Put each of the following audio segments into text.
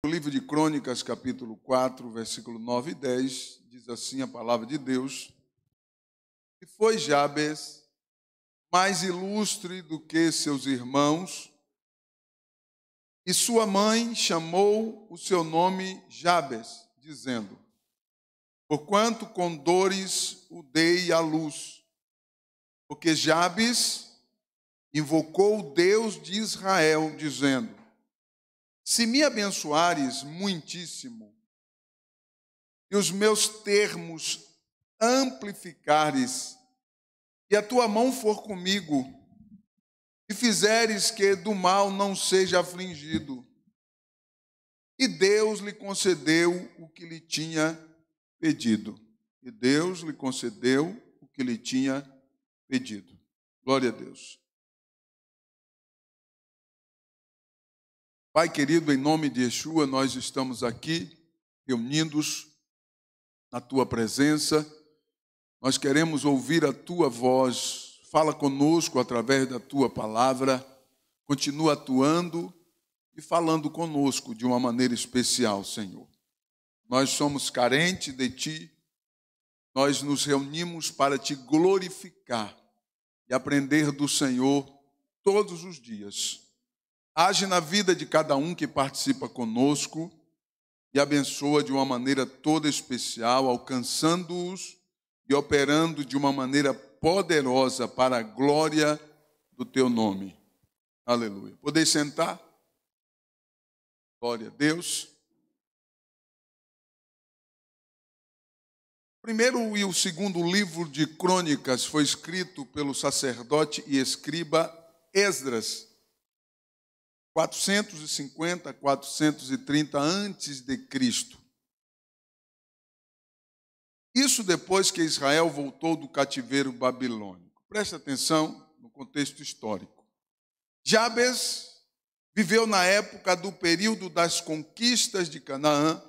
O livro de Crônicas, capítulo 4, versículo 9 e 10, diz assim a palavra de Deus: E foi Jabes mais ilustre do que seus irmãos, e sua mãe chamou o seu nome Jabes, dizendo: Porquanto com dores o dei à luz. Porque Jabes invocou o Deus de Israel, dizendo: Se me abençoares muitíssimo, e os meus termos amplificares, e a tua mão for comigo, e fizeres que do mal não seja afligido. E Deus lhe concedeu o que lhe tinha pedido. E Deus lhe concedeu o que lhe tinha pedido. Glória a Deus. Pai querido, em nome de Yeshua, nós estamos aqui reunidos na tua presença. Nós queremos ouvir a tua voz. Fala conosco através da tua palavra. Continua atuando e falando conosco de uma maneira especial, Senhor. Nós somos carentes de ti. Nós nos reunimos para te glorificar e aprender do Senhor todos os dias. Age na vida de cada um que participa conosco e abençoa de uma maneira toda especial, alcançando-os e operando de uma maneira poderosa para a glória do teu nome. Aleluia. Podeis sentar? Glória a Deus. O primeiro e o segundo livro de Crônicas foi escrito pelo sacerdote e escriba Esdras, 450, 430 antes de Cristo. Isso depois que Israel voltou do cativeiro babilônico. Preste atenção no contexto histórico. Jabes viveu na época do período das conquistas de Canaã,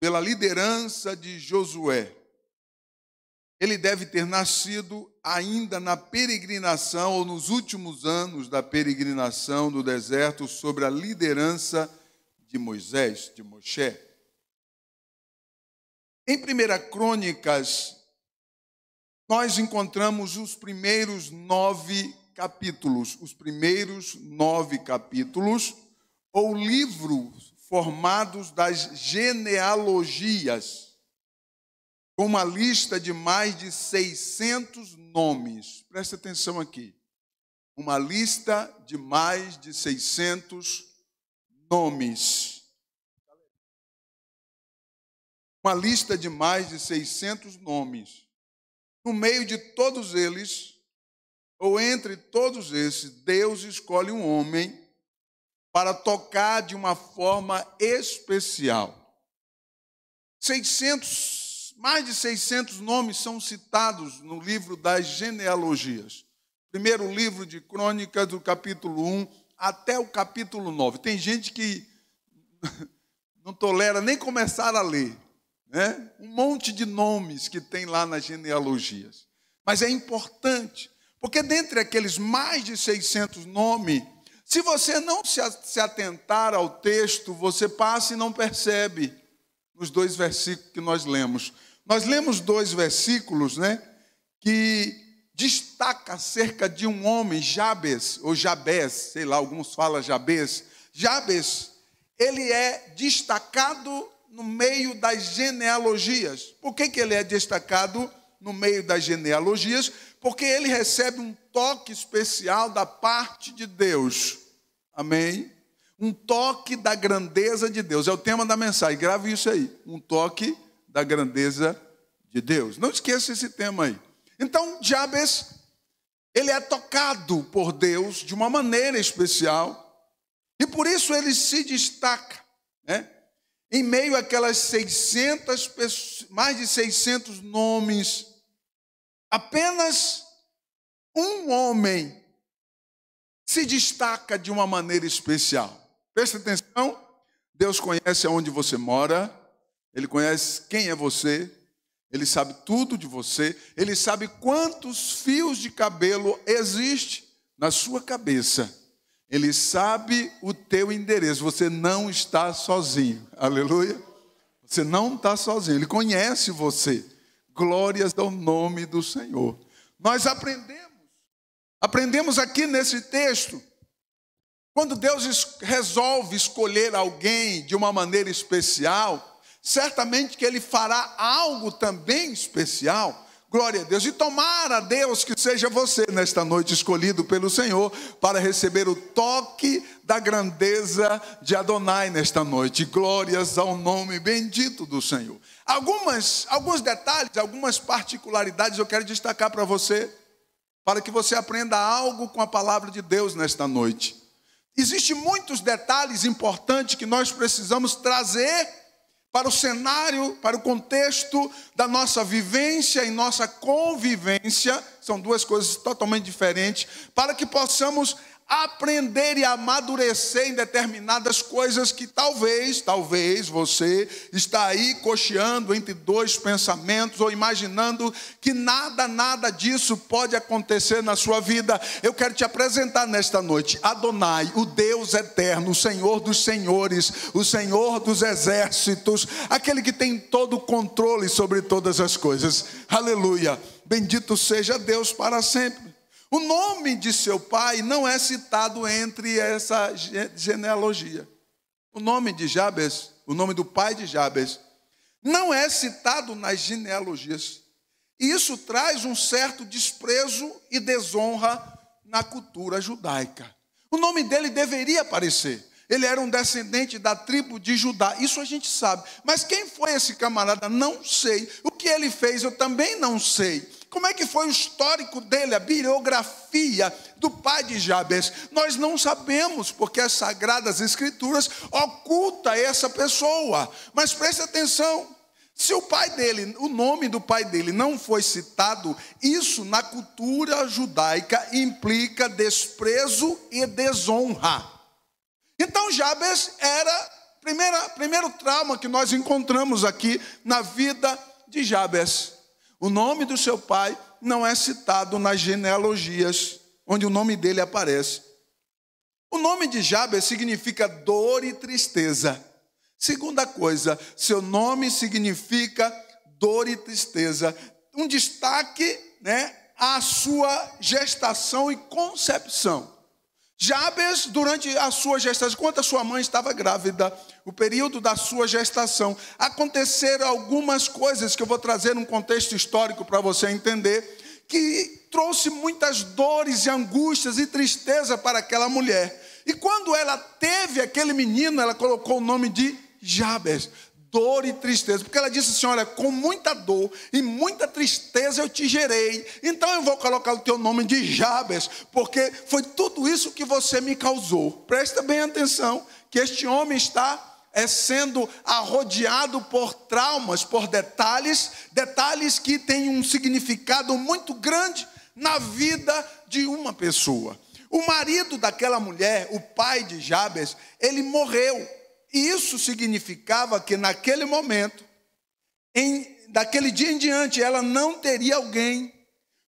pela liderança de Josué. Ele deve ter nascido ainda na peregrinação ou nos últimos anos da peregrinação do deserto sob a liderança de Moisés, de Moshe. Em 1 Crônicas, nós encontramos os primeiros 9 capítulos, ou livros formados das genealogias, com uma lista de mais de 600 nomes. Presta atenção aqui. Uma lista de mais de 600 nomes. Uma lista de mais de 600 nomes. No meio de todos eles, ou entre todos esses, Deus escolhe um homem para tocar de uma forma especial. Mais de 600 nomes são citados no livro das genealogias. Primeiro livro de Crônicas, do capítulo 1 até o capítulo 9. Tem gente que não tolera nem começar a ler, né? Um monte de nomes que tem lá nas genealogias. Mas é importante, porque dentre aqueles mais de 600 nomes, se você não se atentar ao texto, você passa e não percebe nos 2 versículos que nós lemos. Nós lemos 2 versículos, né, que destaca acerca de um homem, Jabes, ou Jabes, sei lá, alguns falam Jabes. Jabes, ele é destacado no meio das genealogias. Por que ele é destacado no meio das genealogias? Porque ele recebe um toque especial da parte de Deus. Amém? Um toque da grandeza de Deus. É o tema da mensagem. Grave isso aí. Um toque da grandeza de Deus. Não esqueça esse tema aí. Então, Jabes, ele é tocado por Deus de uma maneira especial. E por isso ele se destaca, né? Em meio àquelas 600 pessoas, mais de 600 nomes, apenas um homem se destaca de uma maneira especial. Presta atenção, Deus conhece aonde você mora, Ele conhece quem é você, Ele sabe tudo de você, Ele sabe quantos fios de cabelo existe na sua cabeça. Ele sabe o teu endereço. Você não está sozinho. Aleluia. Você não está sozinho. Ele conhece você. Glórias ao nome do Senhor. Nós aprendemos aqui nesse texto, quando Deus resolve escolher alguém de uma maneira especial, certamente que Ele fará algo também especial. Glória a Deus. E tomara, Deus, que seja você nesta noite escolhido pelo Senhor para receber o toque da grandeza de Adonai nesta noite. Glórias ao nome bendito do Senhor. Alguns detalhes, algumas particularidades eu quero destacar para você, para que você aprenda algo com a palavra de Deus nesta noite. Existem muitos detalhes importantes que nós precisamos trazer para o cenário, para o contexto da nossa vivência e nossa convivência. São duas coisas totalmente diferentes, para que possamos aprender e amadurecer em determinadas coisas que talvez você está aí cocheando entre dois pensamentos ou imaginando que nada disso pode acontecer na sua vida. Eu quero te apresentar nesta noite Adonai, o Deus eterno, o Senhor dos senhores, o Senhor dos exércitos, aquele que tem todo o controle sobre todas as coisas. Aleluia, bendito seja Deus para sempre. O nome de seu pai não é citado entre essa genealogia. O nome de Jabes, o nome do pai de Jabes, não é citado nas genealogias. E isso traz um certo desprezo e desonra na cultura judaica. O nome dele deveria aparecer. Ele era um descendente da tribo de Judá. Isso a gente sabe. Mas quem foi esse camarada? Não sei. O que ele fez eu também não sei. Como é que foi o histórico dele, a biografia do pai de Jabes? Nós não sabemos, porque as Sagradas Escrituras ocultam essa pessoa. Mas preste atenção, se o pai dele, o nome do pai dele não foi citado, isso na cultura judaica implica desprezo e desonra. Então Jabes era primeiro trauma que nós encontramos aqui na vida de Jabes. O nome do seu pai não é citado nas genealogias, onde o nome dele aparece. O nome de Jabes significa dor e tristeza. Segunda coisa, seu nome significa dor e tristeza. Um destaque, à sua gestação e concepção. Jabes, durante a sua gestação, enquanto a sua mãe estava grávida, o período da sua gestação, aconteceram algumas coisas que eu vou trazer num contexto histórico para você entender, que trouxe muitas dores e angústias e tristeza para aquela mulher. E quando ela teve aquele menino, ela colocou o nome de Jabes. Dor e tristeza, porque ela disse assim, olha, com muita dor e muita tristeza eu te gerei, então eu vou colocar o teu nome de Jabes, porque foi tudo isso que você me causou. Presta bem atenção, que este homem está sendo arrodeado por traumas, por detalhes que têm um significado muito grande na vida de uma pessoa. O marido daquela mulher, o pai de Jabes, ele morreu. E isso significava que naquele momento, daquele dia em diante, ela não teria alguém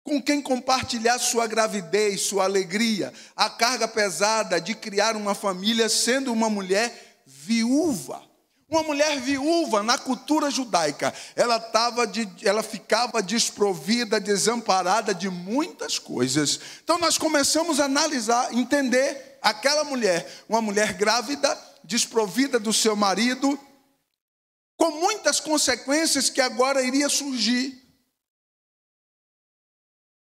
com quem compartilhar sua gravidez, sua alegria, a carga pesada de criar uma família, sendo uma mulher viúva. Uma mulher viúva na cultura judaica, ela ficava desprovida, desamparada de muitas coisas. Então nós começamos a analisar, entender aquela mulher, uma mulher grávida, desprovida do seu marido, com muitas consequências que agora iria surgir.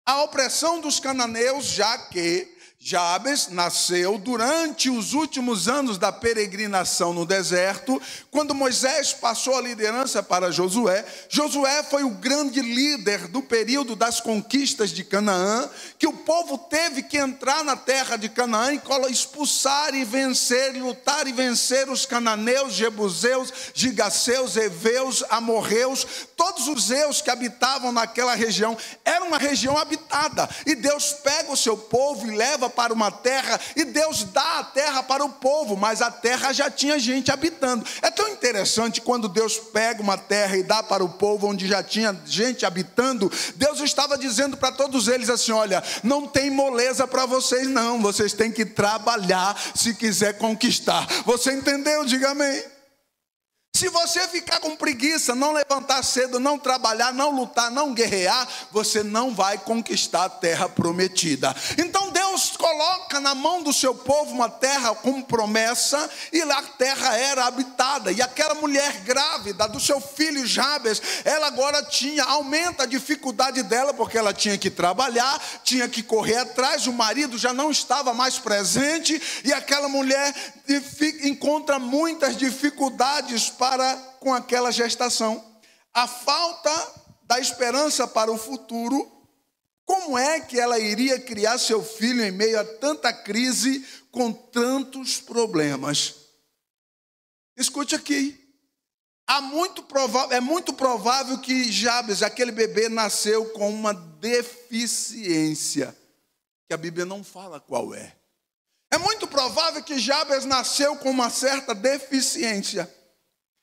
A opressão dos cananeus, já que Jabes nasceu durante os últimos anos da peregrinação no deserto, quando Moisés passou a liderança para Josué. Josué foi o grande líder do período das conquistas de Canaã, que o povo teve que entrar na terra de Canaã e expulsar e vencer, lutar e vencer os cananeus, jebuseus, gigaseus, heveus, amorreus, todos os eus que habitavam naquela região. Era uma região habitada habitada. E Deus pega o seu povo e leva para uma terra, e Deus dá a terra para o povo, mas a terra já tinha gente habitando. É tão interessante quando Deus pega uma terra e dá para o povo onde já tinha gente habitando. Deus estava dizendo para todos eles assim: olha, não tem moleza para vocês não, vocês têm que trabalhar se quiser conquistar. Você entendeu? Diga amém. Se você ficar com preguiça, não levantar cedo, não trabalhar, não lutar, não guerrear, você não vai conquistar a terra prometida. Então Deus coloca na mão do seu povo uma terra com promessa, e lá a terra era habitada. E aquela mulher grávida do seu filho Jabes, ela agora aumenta a dificuldade dela, porque ela tinha que trabalhar, tinha que correr atrás, o marido já não estava mais presente, e aquela mulher encontra muitas dificuldades com aquela gestação. A falta da esperança para o futuro. Como é que ela iria criar seu filho em meio a tanta crise, com tantos problemas? Escute aqui. É muito provável que Jabes, aquele bebê, nasceu com uma deficiência, que a Bíblia não fala qual é. É muito provável que Jabes nasceu com uma certa deficiência.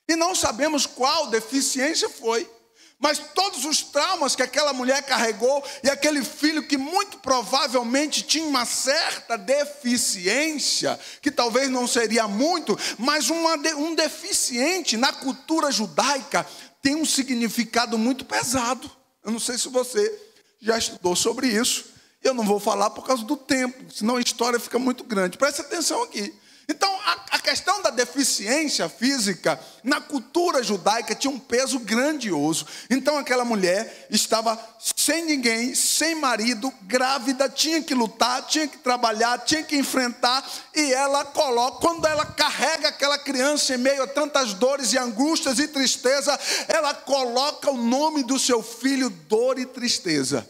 E não sabemos qual deficiência foi. Mas todos os traumas que aquela mulher carregou, e aquele filho que muito provavelmente tinha uma certa deficiência, que talvez não seria muito, mas um deficiente na cultura judaica tem um significado muito pesado. Eu não sei se você já estudou sobre isso. Eu não vou falar por causa do tempo, senão a história fica muito grande. Preste atenção aqui. Então, a questão da deficiência física, na cultura judaica, tinha um peso grandioso. Então, aquela mulher estava sem ninguém, sem marido, grávida, tinha que lutar, tinha que trabalhar, tinha que enfrentar. E ela quando ela carrega aquela criança em meio a tantas dores e angústias e tristeza, ela coloca o nome do seu filho, dor e tristeza.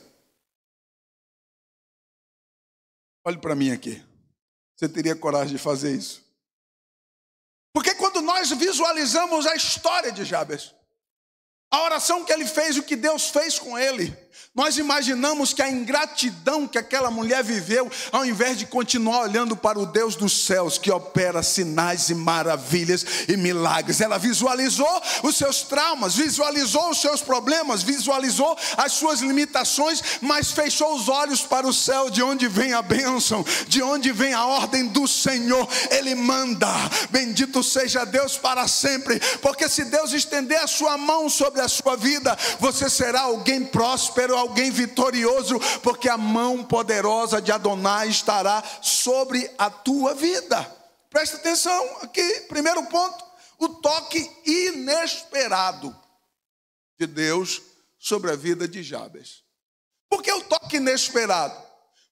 Olhe para mim aqui. Você teria coragem de fazer isso? Porque quando nós visualizamos a história de Jabes, a oração que ele fez, o que Deus fez com ele, nós imaginamos que a ingratidão que aquela mulher viveu, ao invés de continuar olhando para o Deus dos céus, que opera sinais e maravilhas e milagres, ela visualizou os seus traumas, visualizou os seus problemas, visualizou as suas limitações, mas fechou os olhos para o céu, de onde vem a bênção, de onde vem a ordem do Senhor. Ele manda, bendito seja Deus para sempre, porque se Deus estender a sua mão sobre a sua vida, você será alguém próspero, alguém vitorioso, porque a mão poderosa de Adonai estará sobre a tua vida. Presta atenção aqui, primeiro ponto, o toque inesperado de Deus sobre a vida de Jabes. Por que o toque inesperado?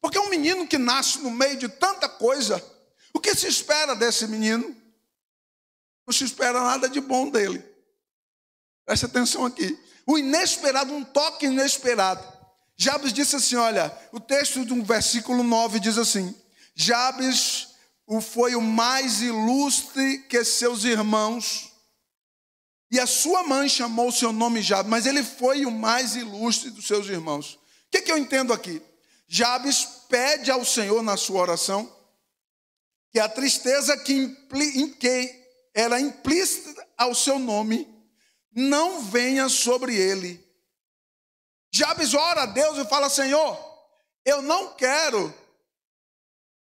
Porque um menino que nasce no meio de tanta coisa, o que se espera desse menino? Não se espera nada de bom dele. Presta atenção aqui. O inesperado, um toque inesperado. Jabes disse assim, olha, o texto do versículo 9 diz assim: Jabes foi o mais ilustre que seus irmãos, e a sua mãe chamou o seu nome Jabes, mas ele foi o mais ilustre dos seus irmãos. O que eu entendo aqui? Jabes pede ao Senhor na sua oração que a tristeza que era implícita ao seu nome não venha sobre ele. Jabes ora a Deus e fala: Senhor, eu não quero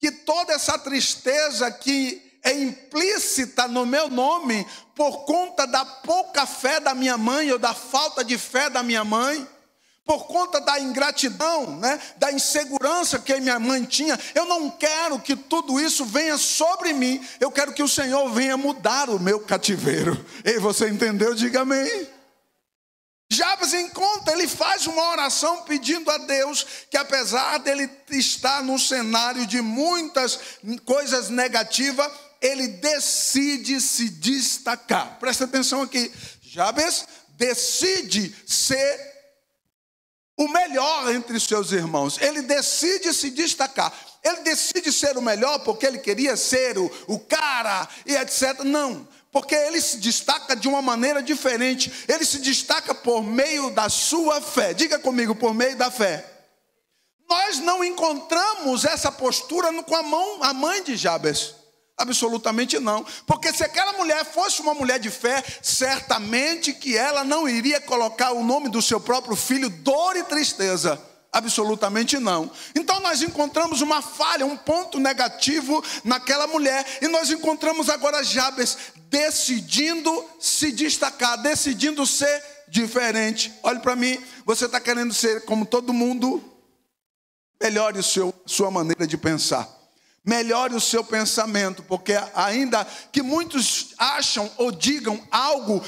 que toda essa tristeza que é implícita no meu nome, por conta da pouca fé da minha mãe, ou da falta de fé da minha mãe, por conta da ingratidão, da insegurança que minha mãe tinha, eu não quero que tudo isso venha sobre mim. Eu quero que o Senhor venha mudar o meu cativeiro. E você entendeu? Diga amém. Jabes ele faz uma oração pedindo a Deus que, apesar dele estar num cenário de muitas coisas negativas, ele decide se destacar. Presta atenção aqui. Jabes decide ser o melhor entre os seus irmãos. Ele decide se destacar. Ele decide ser o melhor porque ele queria ser o cara e etc. Não, porque ele se destaca de uma maneira diferente. Ele se destaca por meio da sua fé. Diga comigo, por meio da fé. Nós não encontramos essa postura com a mãe de Jabes. Absolutamente não. Porque se aquela mulher fosse uma mulher de fé, certamente que ela não iria colocar o nome do seu próprio filho dor e tristeza. Absolutamente não. Então nós encontramos uma falha, um ponto negativo naquela mulher. E nós encontramos agora Jabes decidindo se destacar, decidindo ser diferente. Olhe para mim, você está querendo ser como todo mundo? Melhore sua maneira de pensar. Melhore o seu pensamento, porque ainda que muitos acham ou digam algo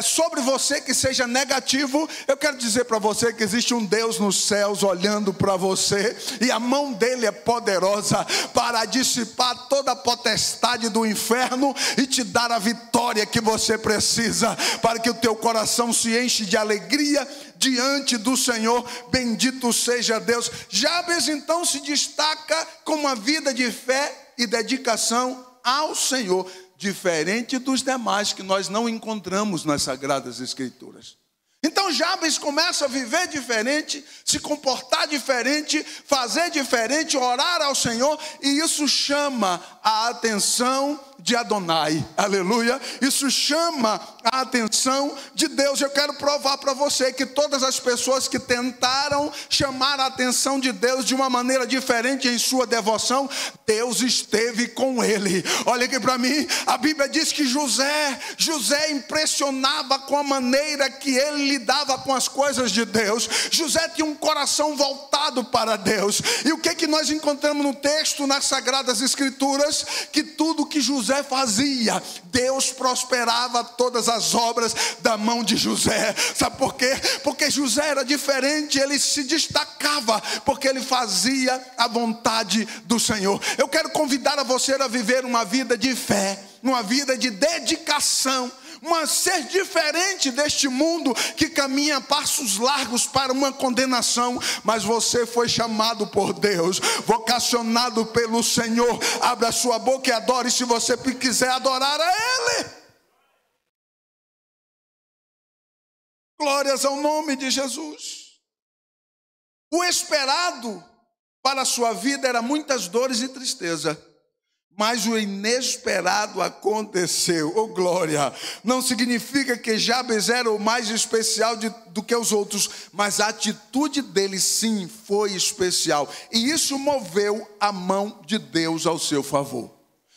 sobre você que seja negativo, eu quero dizer para você que existe um Deus nos céus olhando para você, e a mão dele é poderosa para dissipar toda a potestade do inferno e te dar a vitória que você precisa, para que o teu coração se enche de alegria diante do Senhor. Bendito seja Deus. Jabes então se destaca com uma vida de fé e dedicação ao Senhor, diferente dos demais que nós não encontramos nas Sagradas Escrituras. Então Jabes começa a viver diferente, se comportar diferente, fazer diferente, orar ao Senhor, e isso chama a atenção de Adonai, aleluia. Isso chama a atenção de Deus. Eu quero provar para você que todas as pessoas que tentaram chamar a atenção de Deus de uma maneira diferente em sua devoção, Deus esteve com ele. Olha aqui para mim, a Bíblia diz que José impressionava com a maneira que ele lidava com as coisas de Deus. José tinha um coração voltado para Deus. E o que nós encontramos no texto, nas Sagradas Escrituras? Que tudo que José fazia, Deus prosperava todas as obras da mão de José. Sabe por quê? Porque José era diferente, ele se destacava, porque ele fazia a vontade do Senhor. Eu quero convidar a você a viver uma vida de fé, uma vida de dedicação, ser diferente deste mundo que caminha a passos largos para uma condenação. Mas você foi chamado por Deus, vocacionado pelo Senhor. Abra a sua boca e adore, se você quiser adorar a Ele. Glórias ao nome de Jesus. O esperado para a sua vida era muitas dores e tristeza, mas o inesperado aconteceu. Oh glória! Não significa que Jabes era o mais especial do que os outros, mas a atitude dele sim foi especial, e isso moveu a mão de Deus ao seu favor.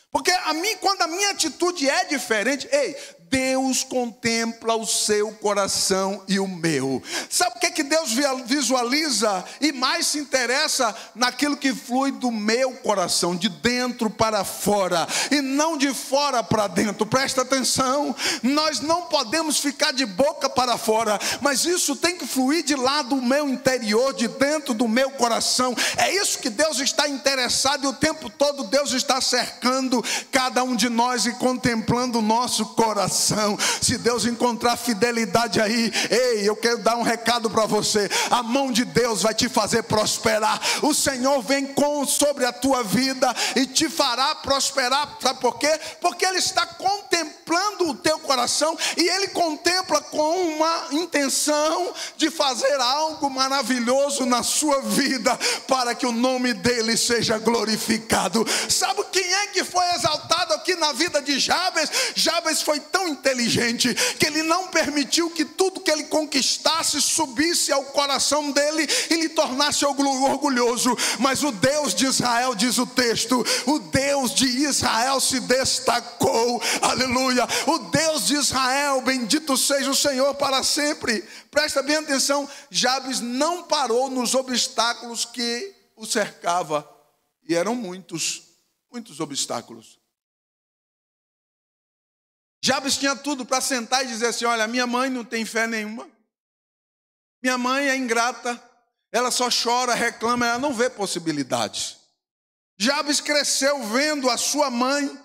Porque quando a minha atitude é diferente, Deus contempla o seu coração e o meu. Sabe o que Deus visualiza e mais se interessa? Naquilo que flui do meu coração, de dentro para fora, e não de fora para dentro. Presta atenção, nós não podemos ficar de boca para fora, mas isso tem que fluir de lá do meu interior, de dentro do meu coração. É isso que Deus está interessado, e o tempo todo Deus está cercando cada um de nós e contemplando o nosso coração. Se Deus encontrar fidelidade aí, eu quero dar um recado para você: a mão de Deus vai te fazer prosperar. O Senhor vem sobre a tua vida e te fará prosperar. Sabe por quê? Porque Ele está contemplando o teu coração, e Ele contempla com uma intenção de fazer algo maravilhoso na sua vida, para que o nome dEle seja glorificado. Sabe quem é que foi exaltado aqui na vida de Jabes? Jabes foi tão inteligente que ele não permitiu que tudo que ele conquistasse subisse ao coração dele e lhe tornasse orgulhoso. Mas o Deus de Israel, diz o texto, o Deus de Israel se destacou. Aleluia! O Deus de Israel, bendito seja o Senhor para sempre. Presta bem atenção, Jabes não parou nos obstáculos que o cercava, e eram muitos obstáculos. Jabes tinha tudo para sentar e dizer assim: olha, minha mãe não tem fé nenhuma, minha mãe é ingrata, ela só chora, reclama, ela não vê possibilidades. Jabes cresceu vendo a sua mãe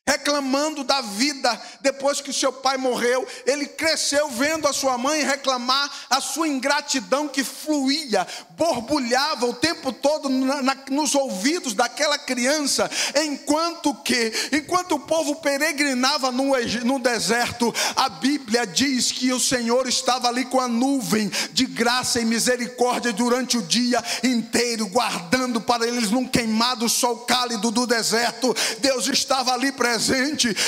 reclamando da vida. Depois que seu pai morreu, ele cresceu vendo a sua mãe reclamar a sua ingratidão que fluía, borbulhava o tempo todo nos ouvidos daquela criança, enquanto o povo peregrinava no deserto. A Bíblia diz que o Senhor estava ali com a nuvem de graça e misericórdia durante o dia inteiro, guardando para eles num queimado sol cálido do deserto. Deus estava ali presente.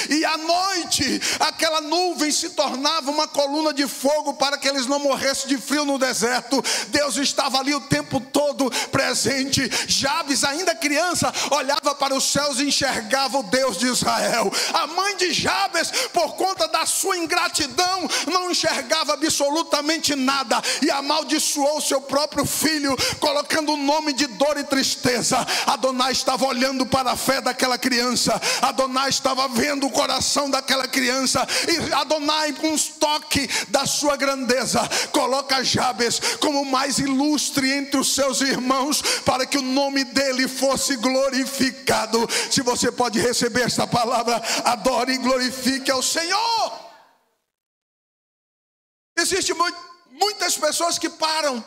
E à noite, aquela nuvem se tornava uma coluna de fogo para que eles não morressem de frio no deserto. Deus estava ali o tempo todo presente. Jabes, ainda criança, olhava para os céus e enxergava o Deus de Israel. A mãe de Jabes, por conta da sua ingratidão, não enxergava absolutamente nada e amaldiçoou seu próprio filho, colocando o nome de dor e tristeza. Adonai estava olhando para a fé daquela criança. Adonai estava vendo o coração daquela criança, e Adonai, com um toque da sua grandeza, coloca Jabes como o mais ilustre entre os seus irmãos, para que o nome dele fosse glorificado. Se você pode receber esta palavra, adore e glorifique ao Senhor. Existem muitas pessoas que param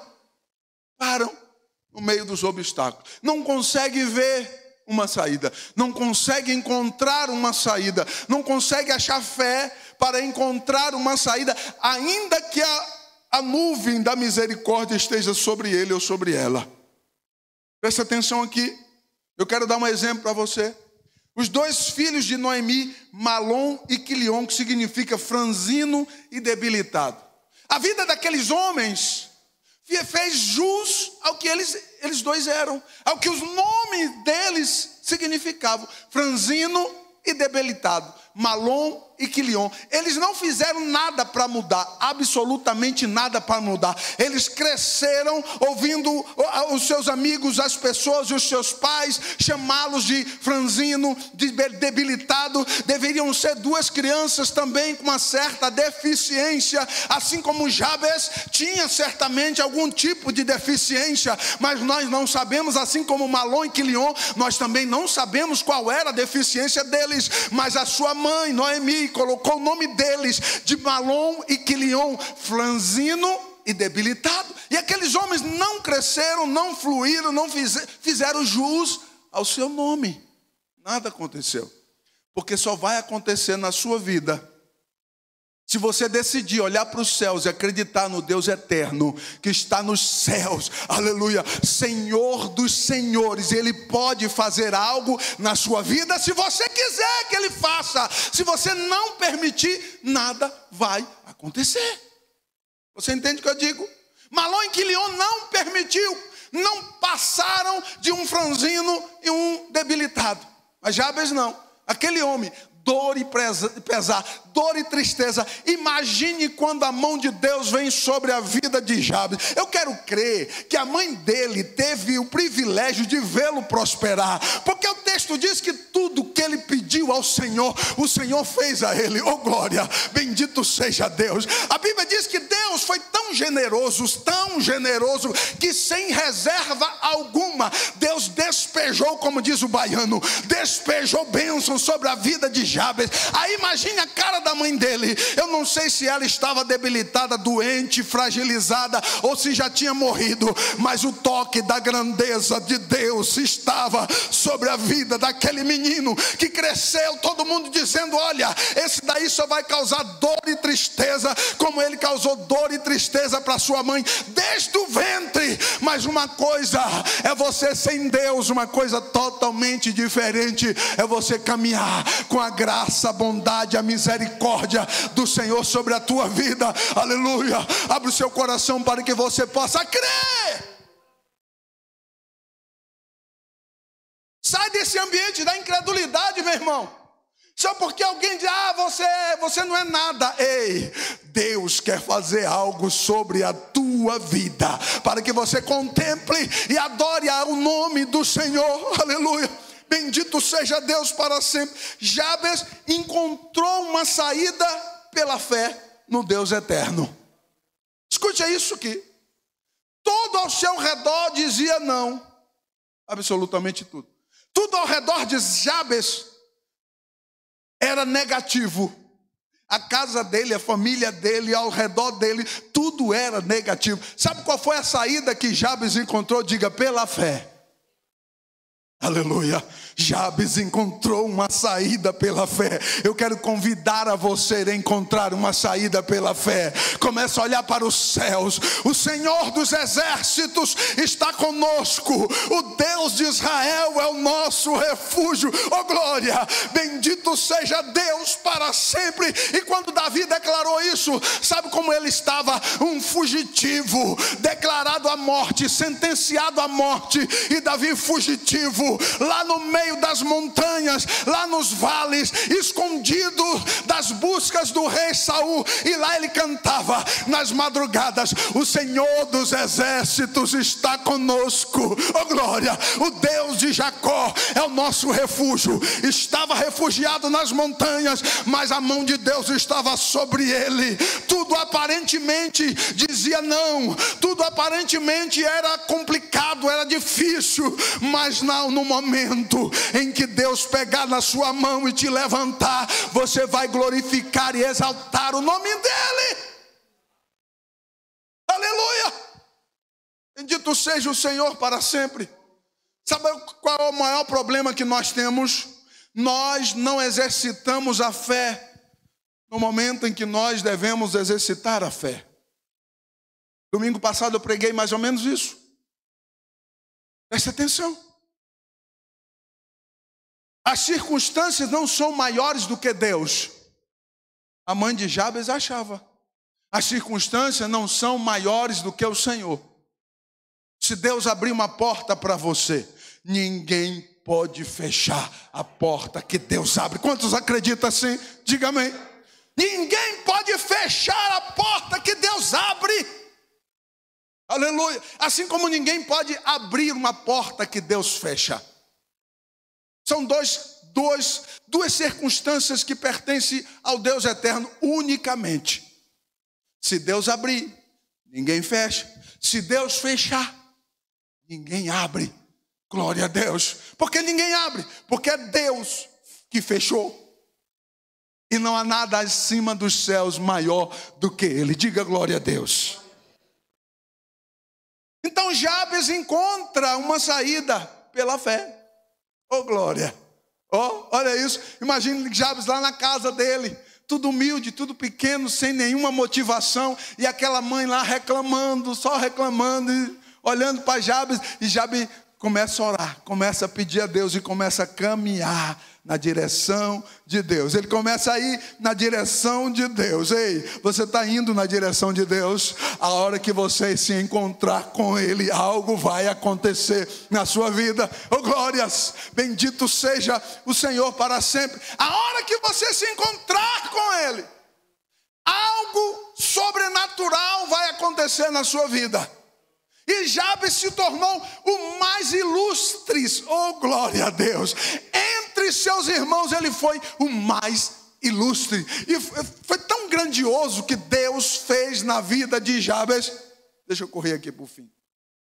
no meio dos obstáculos, não conseguem ver uma saída, não consegue encontrar uma saída, não consegue achar fé para encontrar uma saída, ainda que a nuvem da misericórdia esteja sobre ele ou sobre ela. Presta atenção aqui, eu quero dar um exemplo para você. Os dois filhos de Noemi, Malom e Quilion, que significa franzino e debilitado. A vida daqueles homens fez jus ao que eles dois eram, ao que os nomes deles significavam: franzino e debilitado, Malom e Quilion. Eles não fizeram nada para mudar, absolutamente nada para mudar. Eles cresceram ouvindo os seus amigos, as pessoas e os seus pais chamá-los de franzino, de debilitado. Deveriam ser duas crianças também com uma certa deficiência, assim como Jabes tinha certamente algum tipo de deficiência, mas nós não sabemos, assim como Malom e Quilion, nós também não sabemos qual era a deficiência deles. Mas a sua mãe, Noemi, colocou o nome deles de Malom e Quilion, franzino e debilitado. E aqueles homens não cresceram, não fluíram, não fizeram jus ao seu nome. Nada aconteceu. Porque só vai acontecer na sua vida se você decidir olhar para os céus e acreditar no Deus eterno que está nos céus, aleluia, Senhor dos senhores. Ele pode fazer algo na sua vida se você quiser que Ele faça. Se você não permitir, nada vai acontecer. Você entende o que eu digo? Malom e Quilion não permitiu, não passaram de um franzino e um debilitado. Mas Jabes não, aquele homem, dor e pesar, dor e tristeza. Imagine quando a mão de Deus vem sobre a vida de Jabes. Eu quero crer que a mãe dele teve o privilégio de vê-lo prosperar, porque o texto diz que tudo que ele pediu ao Senhor, o Senhor fez a ele. Oh glória, bendito seja Deus. A Bíblia diz que Deus foi tão generoso, que sem reserva alguma, Deus despejou, como diz o baiano, despejou bênção sobre a vida de Jabes. Aí imagine a cara da mãe dele. Eu não sei se ela estava debilitada, doente, fragilizada, ou se já tinha morrido, mas o toque da grandeza de Deus estava sobre a vida daquele menino que cresceu, todo mundo dizendo: olha, esse daí só vai causar dor e tristeza, como ele causou dor e tristeza para sua mãe desde o ventre. Mas uma coisa é você sem Deus, uma coisa totalmente diferente é você caminhar com a graça, a bondade, a misericórdia do Senhor sobre a tua vida. Aleluia. Abre o seu coração para que você possa crer. Sai desse ambiente da incredulidade, meu irmão. Só porque alguém diz: você não é nada. Ei, Deus quer fazer algo sobre a tua vida, para que você contemple e adore o nome do Senhor. Aleluia. Bendito seja Deus para sempre. Jabes encontrou uma saída pela fé no Deus eterno. Escute isso aqui. Tudo ao seu redor dizia não. Absolutamente tudo. Tudo ao redor de Jabes era negativo. A casa dele, a família dele, ao redor dele, tudo era negativo. Sabe qual foi a saída que Jabes encontrou? Diga, pela fé. Aleluia. Jabes encontrou uma saída pela fé. Eu quero convidar a você a encontrar uma saída pela fé. Começa a olhar para os céus. O Senhor dos exércitos está conosco. O Deus de Israel é o nosso refúgio. Oh glória, bendito seja Deus para sempre. E quando Davi declarou isso, sabe como ele estava? Um fugitivo, declarado à morte, sentenciado à morte. E Davi fugitivo, lá no meio das montanhas, lá nos vales, escondido das buscas do rei Saul. E lá ele cantava nas madrugadas: o Senhor dos exércitos está conosco. Oh glória, o Deus de Jacó é o nosso refúgio. Estava refugiado nas montanhas, mas a mão de Deus estava sobre ele. Tudo aparentemente dizia não, tudo aparentemente era complicado, era difícil, mas no momento em que Deus pegar na sua mão e te levantar, você vai glorificar e exaltar o nome dele. Aleluia. Bendito seja o Senhor para sempre. Sabe qual é o maior problema que nós temos? Nós não exercitamos a fé no momento em que nós devemos exercitar a fé. Domingo passado eu preguei mais ou menos isso. Preste atenção. As circunstâncias não são maiores do que Deus. A mãe de Jabes achava. As circunstâncias não são maiores do que o Senhor. Se Deus abrir uma porta para você, ninguém pode fechar a porta que Deus abre. Quantos acreditam assim? Diga amém. Ninguém pode fechar a porta que Deus abre. Aleluia. Assim como ninguém pode abrir uma porta que Deus fecha. São duas circunstâncias que pertencem ao Deus eterno unicamente. Se Deus abrir, ninguém fecha. Se Deus fechar, ninguém abre. Glória a Deus. Por que ninguém abre? Porque é Deus que fechou. E não há nada acima dos céus maior do que Ele. Diga glória a Deus. Então Jabes encontra uma saída pela fé. Oh glória. Oh, olha isso. Imagine Jabes lá na casa dele, tudo humilde, tudo pequeno, sem nenhuma motivação. E aquela mãe lá reclamando, só reclamando, e olhando para Jabes. E Jabes começa a orar, começa a pedir a Deus e começa a caminhar na direção de Deus. Ele começa a ir na direção de Deus. Ei, você está indo na direção de Deus? A hora que você se encontrar com Ele, algo vai acontecer na sua vida. Oh glórias, bendito seja o Senhor para sempre. A hora que você se encontrar com Ele, algo sobrenatural vai acontecer na sua vida. E Jabes se tornou o mais ilustre. Oh glória a Deus. Entre seus irmãos ele foi o mais ilustre. E foi tão grandioso que Deus fez na vida de Jabes. Deixa eu correr aqui para o fim.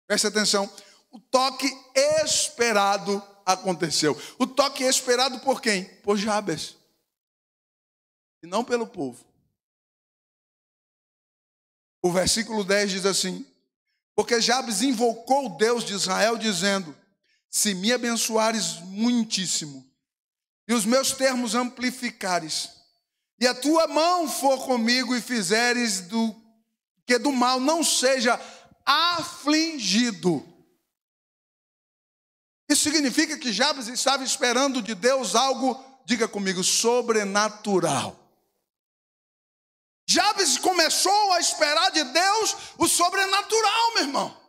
Preste atenção. O toque esperado aconteceu. O toque esperado por quem? Por Jabes. E não pelo povo. O versículo 10 diz assim: porque Jabes invocou o Deus de Israel, dizendo: se me abençoares muitíssimo, e os meus termos amplificares, e a tua mão for comigo, e fizeres que do mal não seja afligido. Isso significa que Jabes estava esperando de Deus algo, diga comigo, sobrenatural. Jabes começou a esperar de Deus o sobrenatural, meu irmão.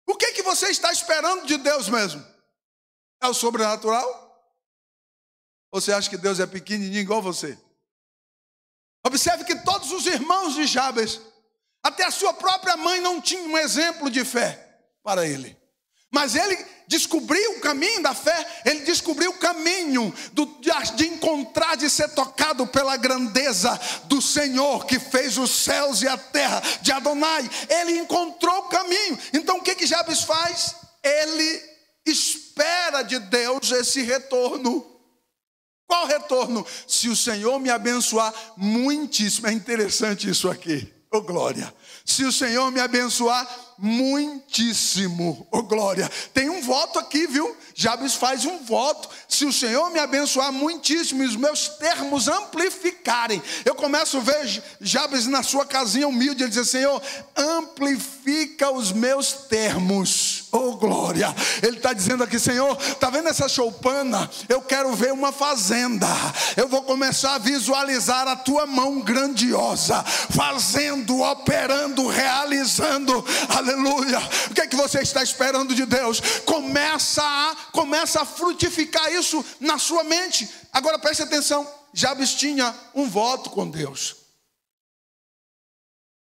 O que você está esperando de Deus mesmo? É o sobrenatural? Ou você acha que Deus é pequenininho igual você? Observe que todos os irmãos de Jabes, até a sua própria mãe, não tinham um exemplo de fé para ele. Mas ele descobriu o caminho da fé, ele descobriu o caminho de encontrar, de ser tocado pela grandeza do Senhor, que fez os céus e a terra, de Adonai. Ele encontrou o caminho. Então o que Jabes faz? Ele espera de Deus esse retorno. Qual retorno? Se o Senhor me abençoar muitíssimo. É interessante isso aqui. Ô glória. Se o Senhor me abençoar muitíssimo. Ô glória. Tem um voto aqui, viu? Jabes faz um voto. Se o Senhor me abençoar muitíssimo e os meus termos amplificarem. Eu começo a ver Jabes na sua casinha humilde. Ele diz: Senhor, amplifica os meus termos. Oh glória. Ele está dizendo aqui: Senhor, está vendo essa choupana? Eu quero ver uma fazenda. Eu vou começar a visualizar a tua mão grandiosa, fazendo, operando, realizando. Aleluia. O que é que você está esperando de Deus? Começa a frutificar isso na sua mente. Agora preste atenção. Jabes tinha um voto com Deus,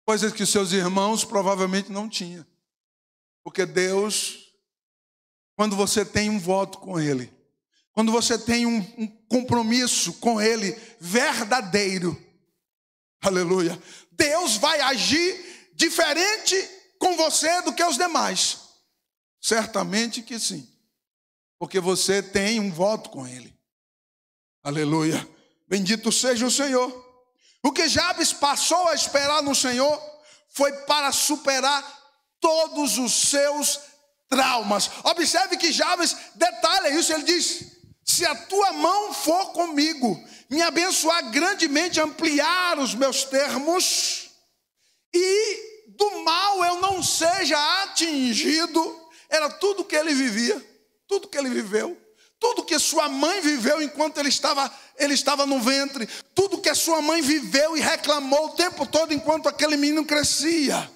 coisas que seus irmãos provavelmente não tinham. Porque Deus, quando você tem um voto com Ele, quando você tem um compromisso com Ele verdadeiro, aleluia, Deus vai agir diferente com você do que os demais. Certamente que sim, porque você tem um voto com Ele. Aleluia, bendito seja o Senhor. O que Jabes passou a esperar no Senhor foi para superar todos os seus traumas. Observe que Jabes detalha isso. Ele diz: se a tua mão for comigo, me abençoar grandemente, ampliar os meus termos, e do mal eu não seja atingido. Era tudo que ele vivia, tudo que ele viveu, tudo que sua mãe viveu enquanto ele estava no ventre, tudo que a sua mãe viveu e reclamou o tempo todo enquanto aquele menino crescia.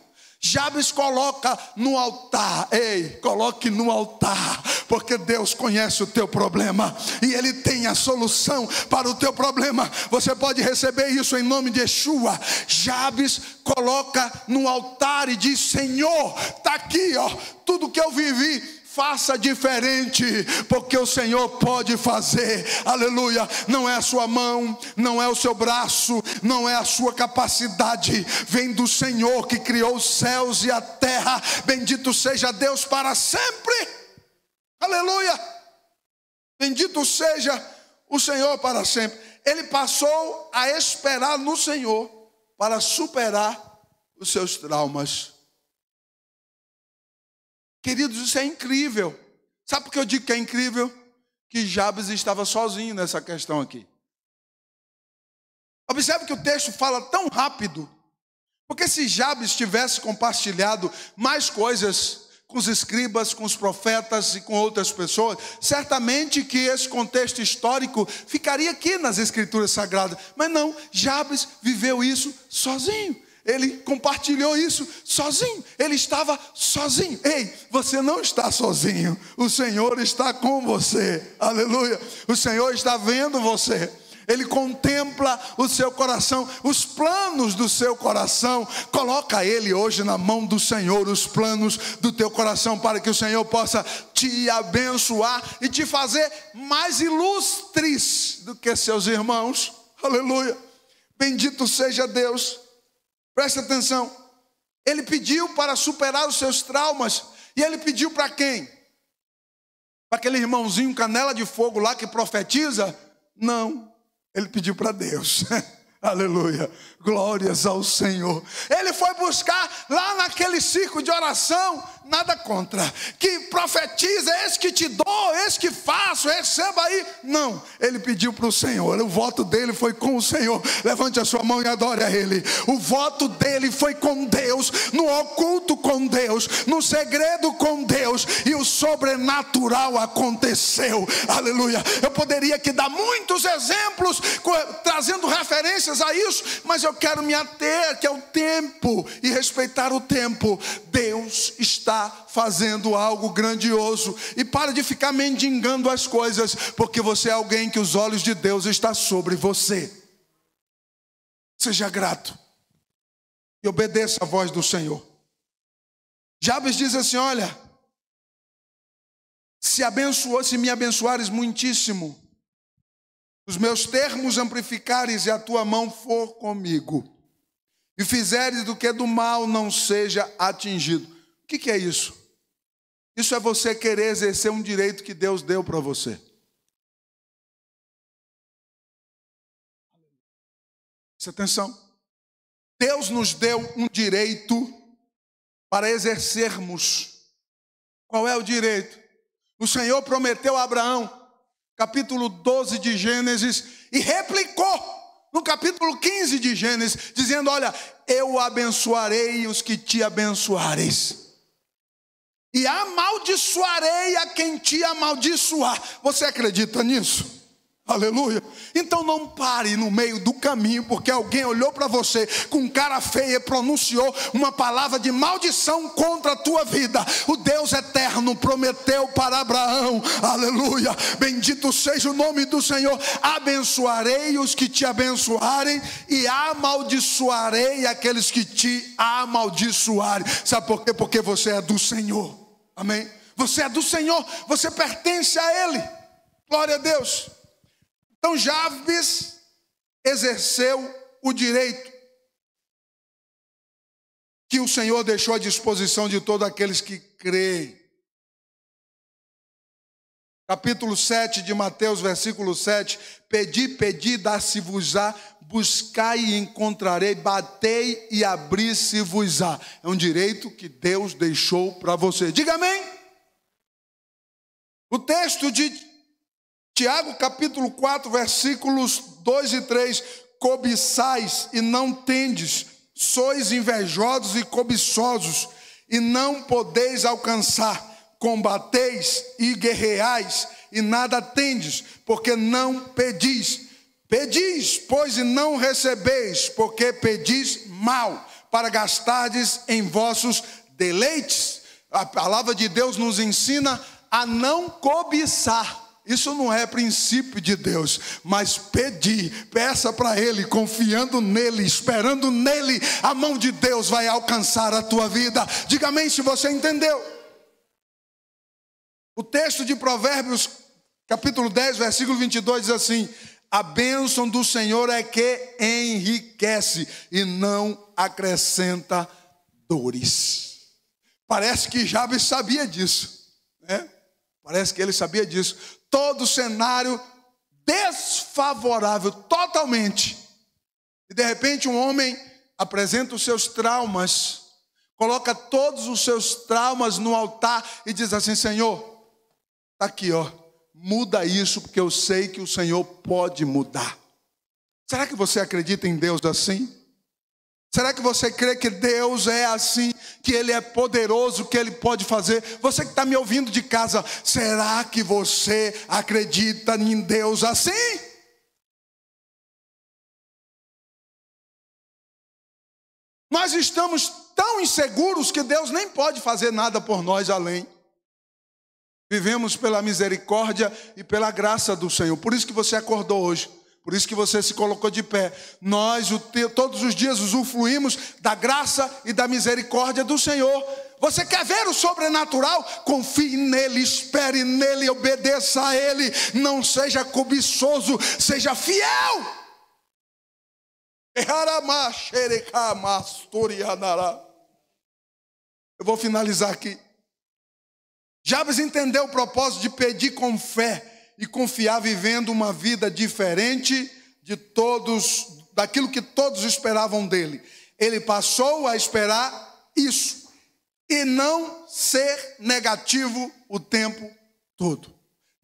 Jabes coloca no altar. Ei, coloque no altar, porque Deus conhece o teu problema e Ele tem a solução para o teu problema. Você pode receber isso em nome de Yeshua. Jabes coloca no altar e diz: Senhor, está aqui, ó, tudo que eu vivi, faça diferente, porque o Senhor pode fazer. Aleluia. Não é a sua mão, não é o seu braço, não é a sua capacidade, vem do Senhor que criou os céus e a terra. Bendito seja Deus para sempre. Aleluia. Bendito seja o Senhor para sempre. Ele passou a esperar no Senhor para superar os seus traumas. Queridos, isso é incrível. Sabe por que eu digo que é incrível? Que Jabes estava sozinho nessa questão aqui. Observe que o texto fala tão rápido. Porque se Jabes tivesse compartilhado mais coisas com os escribas, com os profetas e com outras pessoas, certamente que esse contexto histórico ficaria aqui nas Escrituras Sagradas. Mas não, Jabes viveu isso sozinho. Ele compartilhou isso sozinho. Ele estava sozinho. Ei, você não está sozinho. O Senhor está com você. Aleluia. O Senhor está vendo você. Ele contempla o seu coração, os planos do seu coração. Coloca ele hoje na mão do Senhor, os planos do teu coração, para que o Senhor possa te abençoar e te fazer mais ilustres do que seus irmãos. Aleluia. Bendito seja Deus. Presta atenção, ele pediu para superar os seus traumas. E ele pediu para quem? Para aquele irmãozinho canela de fogo lá que profetiza? Não, ele pediu para Deus. Aleluia, glórias ao Senhor. Ele foi buscar lá naquele círculo de oração, nada contra, que profetiza, esse que te dou, esse que faço, receba aí. Não, ele pediu para o Senhor. O voto dele foi com o Senhor. Levante a sua mão e adore a Ele. O voto dele foi com Deus, no oculto com Deus, no segredo com Deus, e o sobrenatural aconteceu. Aleluia. Eu poderia aqui dar muitos exemplos, trazendo referências a isso, mas eu quero me ater que é o tempo e respeitar o tempo. Deus está fazendo algo grandioso, e para de ficar mendigando as coisas, porque você é alguém que os olhos de Deus estão sobre você. Seja grato e obedeça a voz do Senhor. Jabes diz assim: olha, se me abençoares muitíssimo, os meus termos amplificares e a tua mão for comigo, e fizeres do que do mal não seja atingido. O que é isso? Isso é você querer exercer um direito que Deus deu para você. Presta atenção. Deus nos deu um direito para exercermos. Qual é o direito? O Senhor prometeu a Abraão, capítulo 12 de Gênesis, e replicou no capítulo 15 de Gênesis, dizendo: olha, eu abençoarei os que te abençoareis, e amaldiçoarei a quem te amaldiçoar. Você acredita nisso? Aleluia. Então não pare no meio do caminho porque alguém olhou para você com cara feia e pronunciou uma palavra de maldição contra a tua vida. O Deus eterno prometeu para Abraão, aleluia, bendito seja o nome do Senhor: abençoarei os que te abençoarem e amaldiçoarei aqueles que te amaldiçoarem. Sabe por quê? Porque você é do Senhor. Amém? Você é do Senhor, você pertence a Ele. Glória a Deus. Então Jabes exerceu o direito que o Senhor deixou à disposição de todos aqueles que creem. Capítulo 7 de Mateus, versículo 7: pedi, pedi, dar-se-vos-á, buscai e encontrarei, batei e abri-se-vos-á. É um direito que Deus deixou para você. Diga amém. O texto de Tiago, capítulo 4, versículos 2 e 3: cobiçais e não tendes, sois invejosos e cobiçosos, e não podeis alcançar, combateis e guerreais, e nada tendes, porque não pedis. Pedis, pois, e não recebeis, porque pedis mal, para gastardes em vossos deleites. A palavra de Deus nos ensina a não cobiçar. Isso não é princípio de Deus, mas pedir, peça para Ele, confiando nele, esperando nele, a mão de Deus vai alcançar a tua vida. Diga amém se você entendeu. O texto de Provérbios, capítulo 10, versículo 22 diz assim: a bênção do Senhor é que enriquece e não acrescenta dores. Parece que Jabes sabia disso, né? Parece que ele sabia disso. Todo cenário desfavorável, totalmente. E de repente um homem apresenta os seus traumas, coloca todos os seus traumas no altar e diz assim: Senhor, está aqui, ó, muda isso, porque eu sei que o Senhor pode mudar. Será que você acredita em Deus assim? Será que você crê que Deus é assim, que Ele é poderoso, que Ele pode fazer? Você que está me ouvindo de casa, será que você acredita em Deus assim? Nós estamos tão inseguros que Deus nem pode fazer nada por nós além. Vivemos pela misericórdia e pela graça do Senhor. Por isso que você acordou hoje. Por isso que você se colocou de pé. Nós todos os dias usufruímos da graça e da misericórdia do Senhor. Você quer ver o sobrenatural? Confie nele, espere nele, obedeça a ele. Não seja cobiçoso, seja fiel. Eu vou finalizar aqui. Jabes entendeu o propósito de pedir com fé e confiar, vivendo uma vida diferente de todos, daquilo que todos esperavam dele. Ele passou a esperar isso e não ser negativo o tempo todo.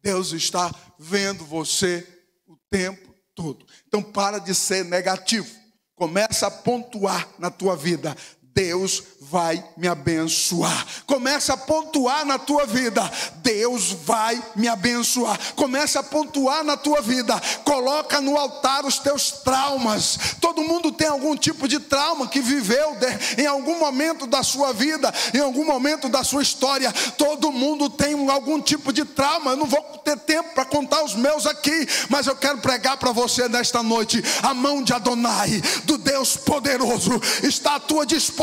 Deus está vendo você o tempo todo. Então para de ser negativo. Começa a pontuar na tua vida: Deus vai me abençoar. Começa a pontuar na tua vida: Deus vai me abençoar. Começa a pontuar na tua vida. Coloca no altar os teus traumas. Todo mundo tem algum tipo de trauma que viveu em algum momento da sua vida, em algum momento da sua história. Todo mundo tem algum tipo de trauma. Eu não vou ter tempo para contar os meus aqui, mas eu quero pregar para você nesta noite: a mão de Adonai, do Deus poderoso, está à tua disposição.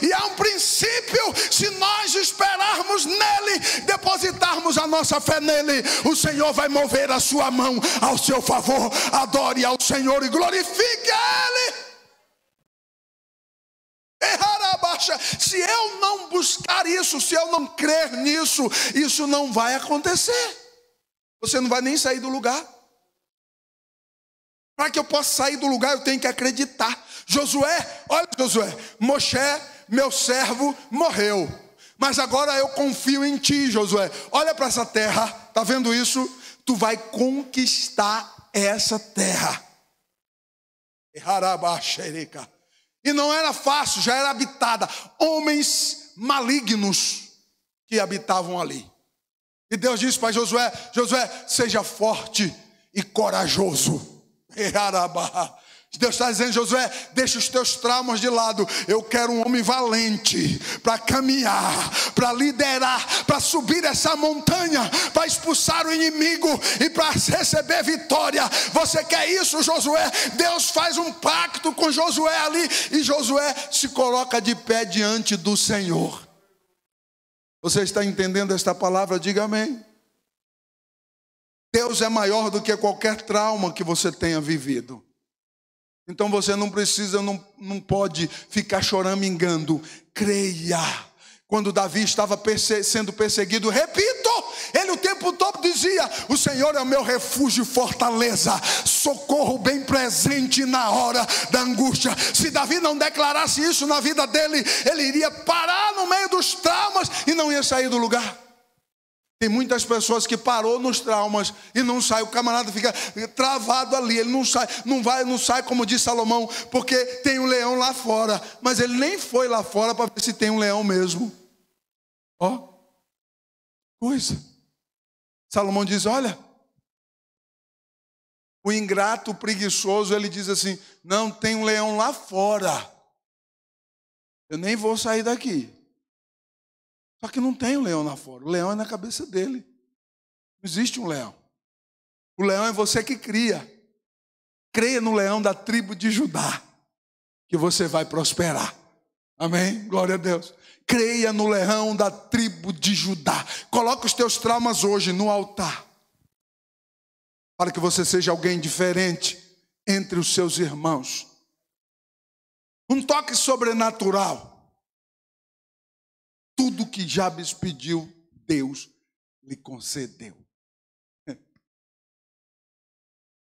E há um princípio: se nós esperarmos nele, depositarmos a nossa fé nele, o Senhor vai mover a sua mão ao seu favor. Adore ao Senhor e glorifique a ele. Se eu não buscar isso, se eu não crer nisso, isso não vai acontecer. Você não vai nem sair do lugar. Para que eu possa sair do lugar, eu tenho que acreditar. Josué, olha Josué, Moshe, meu servo, morreu. Mas agora eu confio em ti, Josué. Olha para essa terra, está vendo isso? Tu vai conquistar essa terra. E não era fácil, já era habitada. Homens malignos que habitavam ali. E Deus disse para Josué: Josué, seja forte e corajoso. Deus está dizendo: Josué, deixa os teus traumas de lado. Eu quero um homem valente para caminhar, para liderar, para subir essa montanha, para expulsar o inimigo e para receber vitória. Você quer isso, Josué? Deus faz um pacto com Josué ali, e Josué se coloca de pé diante do Senhor. Você está entendendo esta palavra? Diga amém. Deus é maior do que qualquer trauma que você tenha vivido. Então você não precisa, não pode ficar choramingando. Creia. Quando Davi estava sendo perseguido, repito, ele o tempo todo dizia: o Senhor é o meu refúgio e fortaleza, socorro bem presente na hora da angústia. Se Davi não declarasse isso na vida dele, ele iria parar no meio dos traumas e não ia sair do lugar. Tem muitas pessoas que parou nos traumas e não sai. O camarada fica travado ali. Ele não sai como diz Salomão, porque tem um leão lá fora. Mas ele nem foi lá fora para ver se tem um leão mesmo. Ó, coisa. Salomão diz: olha, o ingrato, o preguiçoso, ele diz assim: não, tem um leão lá fora. Eu nem vou sair daqui. Só que não tem um leão lá fora. O leão é na cabeça dele. Não existe um leão. O leão é você que cria. Creia no leão da tribo de Judá, que você vai prosperar. Amém? Glória a Deus. Creia no leão da tribo de Judá. Coloque os teus traumas hoje no altar, para que você seja alguém diferente entre os seus irmãos. Um toque sobrenatural. Tudo que Jabes pediu, Deus lhe concedeu.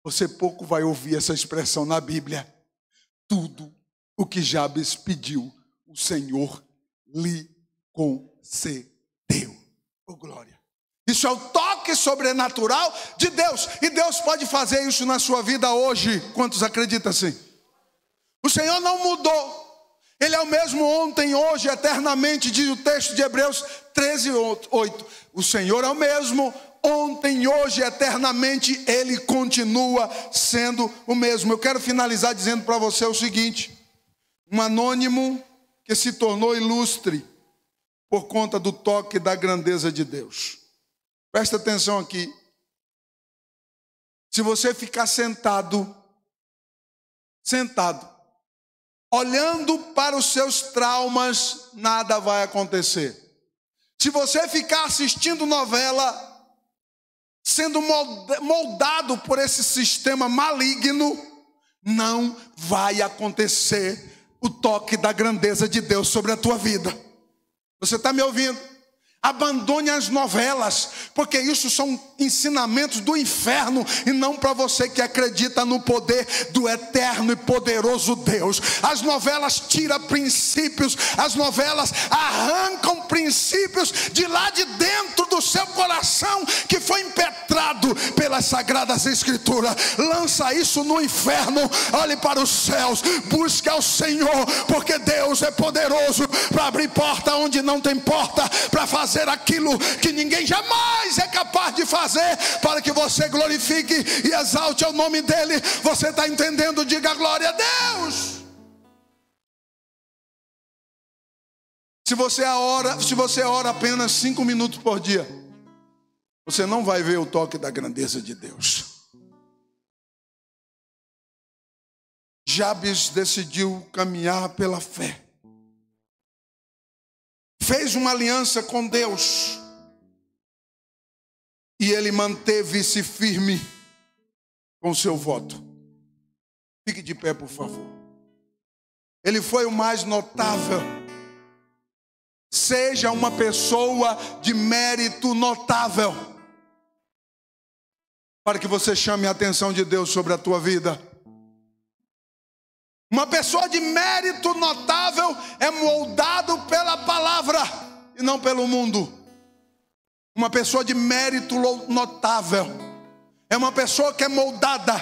Você pouco vai ouvir essa expressão na Bíblia. Tudo o que Jabes pediu, o Senhor lhe concedeu. Oh, glória. Isso é o toque sobrenatural de Deus. E Deus pode fazer isso na sua vida hoje. Quantos acreditam assim? O Senhor não mudou. Ele é o mesmo ontem, hoje, eternamente, diz o texto de Hebreus 13:8. O Senhor é o mesmo ontem, hoje, eternamente, Ele continua sendo o mesmo. Eu quero finalizar dizendo para você o seguinte: um anônimo que se tornou ilustre por conta do toque da grandeza de Deus. Presta atenção aqui. Se você ficar sentado, olhando para os seus traumas, nada vai acontecer. Se você ficar assistindo novela, sendo moldado por esse sistema maligno, não vai acontecer o toque da grandeza de Deus sobre a tua vida. Você está me ouvindo? Abandone as novelas, porque isso são ensinamentos do inferno e não para você que acredita no poder do eterno e poderoso Deus. As novelas tiram princípios, as novelas arrancam princípios de lá de dentro do seu coração, que foi impetrado pelas sagradas escrituras. Lança isso no inferno, olhe para os céus, busque ao Senhor, porque Deus é poderoso para abrir porta onde não tem porta, para fazer aquilo que ninguém jamais é capaz de fazer, para que você glorifique e exalte o nome dele. Você está entendendo? Diga glória a Deus. Se você ora apenas 5 minutos por dia, você não vai ver o toque da grandeza de Deus. Jabes decidiu caminhar pela fé. Fez uma aliança com Deus. E ele manteve-se firme com seu voto. Fique de pé, por favor. Ele foi o mais notável. Seja uma pessoa de mérito notável, para que você chame a atenção de Deus sobre a tua vida. Uma pessoa de mérito notável é moldado pela palavra e não pelo mundo. Uma pessoa de mérito notável é uma pessoa que é moldada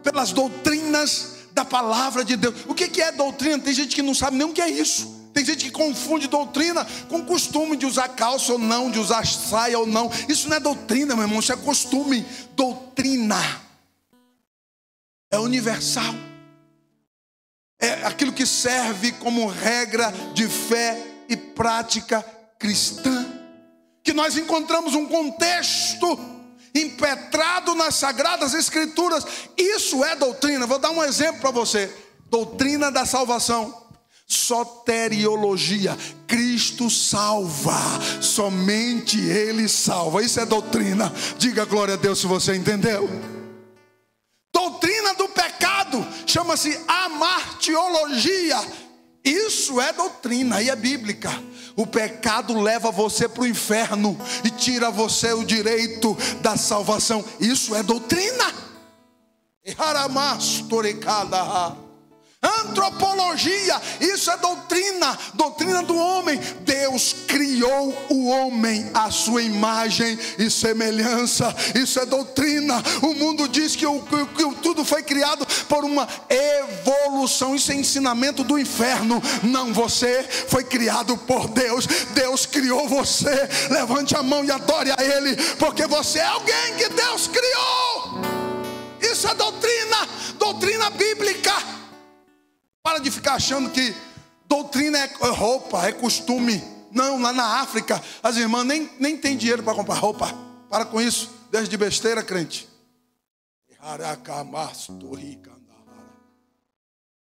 pelas doutrinas da palavra de Deus. O que é doutrina? Tem gente que não sabe nem o que é isso. Tem gente que confunde doutrina com costume de usar calça ou não, de usar saia ou não. Isso não é doutrina, meu irmão, isso é costume. Doutrina é universal. É aquilo que serve como regra de fé e prática cristã. Que nós encontramos um contexto impetrado nas Sagradas Escrituras. Isso é doutrina. Vou dar um exemplo para você. Doutrina da salvação. Soteriologia. Cristo salva. Somente Ele salva. Isso é doutrina. Diga glória a Deus se você entendeu. Doutrina do pecado chama-se amartiologia. Isso é doutrina e é bíblica. O pecado leva você para o inferno e tira você o direito da salvação. Isso é doutrina. Antropologia, isso é doutrina. Doutrina do homem. Deus criou o homem à sua imagem e semelhança. Isso é doutrina. O mundo diz que tudo foi criado por uma evolução. Isso é ensinamento do inferno. Não, você foi criado por Deus. Deus criou você. Levante a mão e adore a Ele, porque você é alguém que Deus criou. Isso é doutrina. Doutrina bíblica. Para de ficar achando que doutrina é roupa, é costume. Não, lá na África as irmãs nem têm dinheiro para comprar roupa. Para com isso, desde de besteira, crente.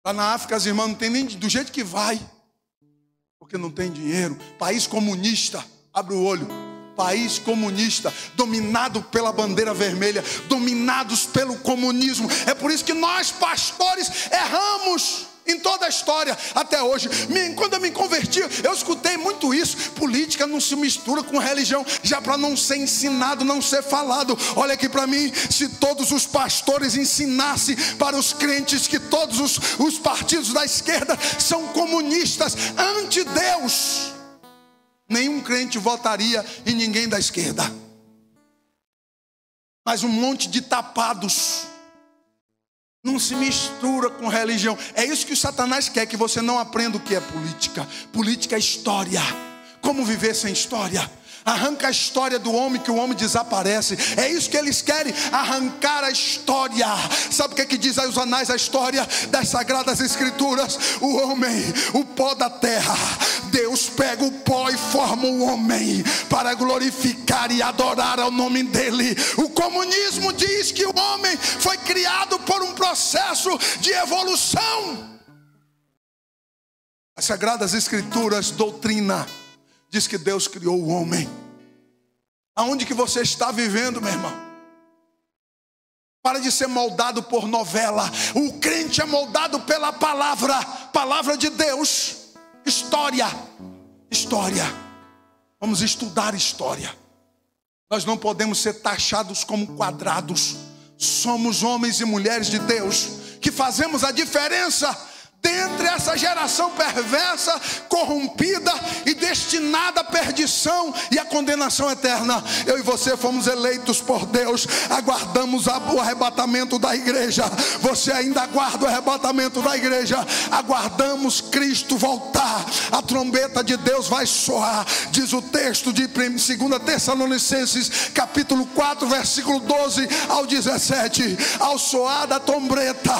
Lá na África as irmãs não tem nem do jeito que vai, porque não tem dinheiro. País comunista, abre o olho. País comunista, dominado pela bandeira vermelha, dominados pelo comunismo. É por isso que nós pastores erramos em toda a história até hoje. Quando eu me converti, eu escutei muito isso. Política não se mistura com religião, já para não ser ensinado, não ser falado. Olha aqui para mim, se todos os pastores ensinassem para os crentes que todos os partidos da esquerda são comunistas, anti-Deus, nenhum crente votaria em ninguém da esquerda. Mas um monte de tapados não se mistura com religião. É isso que o Satanás quer, que você não aprenda o que é política. Política é história. Como viver sem história? Arranca a história do homem, que o homem desaparece. É isso que eles querem, arrancar a história. Sabe o que é que diz aí os anais, a história das Sagradas Escrituras? O homem, o pó da terra. Deus pega o pó e forma o homem para glorificar e adorar ao nome dele. O comunismo diz que o homem foi criado por um processo de evolução. As Sagradas Escrituras, doutrina, diz que Deus criou o homem. Aonde que você está vivendo, meu irmão? Para de ser moldado por novela. O crente é moldado pela palavra. Palavra de Deus. História. História. Vamos estudar história. Nós não podemos ser taxados como quadrados. Somos homens e mulheres de Deus que fazemos a diferença dentre essa geração perversa, corrompida e destinada à perdição e à condenação eterna. Eu e você fomos eleitos por Deus. Aguardamos o arrebatamento da igreja. Você ainda aguarda o arrebatamento da igreja. Aguardamos Cristo voltar. A trombeta de Deus vai soar. Diz o texto de 2 Tessalonicenses capítulo 4, versículo 12 ao 17. Ao soar da trombeta,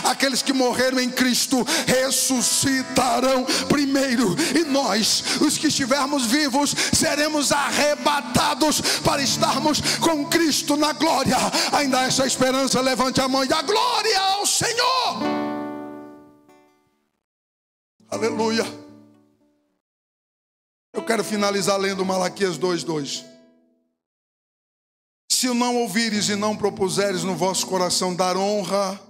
aqueles que morreram em Cristo ressuscitarão primeiro, e nós, os que estivermos vivos, seremos arrebatados para estarmos com Cristo na glória. Ainda há essa esperança. Levante a mão e dá glória ao Senhor. Aleluia. Eu quero finalizar lendo Malaquias 2:2. Se não ouvires e não propuseres no vosso coração dar honra